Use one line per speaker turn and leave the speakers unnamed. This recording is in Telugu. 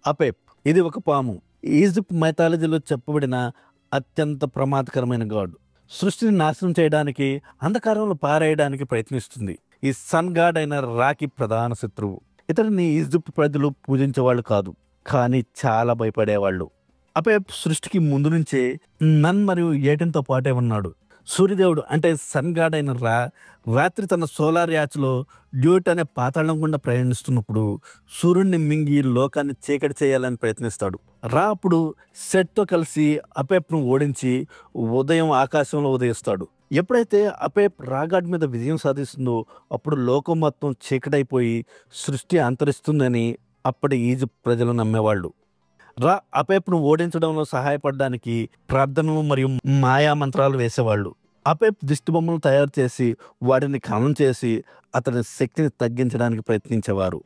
అపెప్ ఇది ఒక పాము. ఈజిప్ట్ మైథాలజీలో చెప్పబడిన అత్యంత ప్రమాదకరమైన గాడ్. సృష్టిని నాశనం చేయడానికి, అంధకారంలో పారేయడానికి ప్రయత్నిస్తుంది. ఈ సన్ గాడ్ అయిన రాకి ప్రధాన శత్రువు. ఇతడిని ఈజిప్ట్ ప్రజలు పూజించేవాళ్ళు కాదు, కానీ చాలా భయపడేవాళ్ళు. అపెప్ సృష్టికి ముందు నుంచే నన్ మరియు ఏటెన్తో పాటే ఉన్నాడు. సూర్యదేవుడు అంటే సన్ గాడ్ అయిన రాత్రి తన సోలార్ యాచ్లో డ్యూట్ అనే పాతాళం గుండా ప్రయాణిస్తున్నప్పుడు సూర్యుడిని మింగి లోకాన్ని చీకటి చేయాలని ప్రయత్నిస్తాడు. అప్పుడు సెట్తో కలిసి అపెప్ను ఓడించి ఉదయం ఆకాశంలో ఉదయిస్తాడు. ఎప్పుడైతే అపెప్ రాగాడ్ మీద విజయం సాధిస్తుందో అప్పుడు లోకం మొత్తం చీకటైపోయి సృష్టి అంతరిస్తుందని అప్పటి ఈజిప్ట్ ప్రజలు నమ్మేవాళ్ళు. అపెప్ను ఓడించడంలో సహాయపడడానికి ప్రార్థనలు మరియు మాయా మంత్రాలు వేసేవాళ్ళు. అపెప్ దిష్టిబొమ్మలు తయారు చేసి వాటిని ఖననం చేసి అతని శక్తిని తగ్గించడానికి ప్రయత్నించేవారు.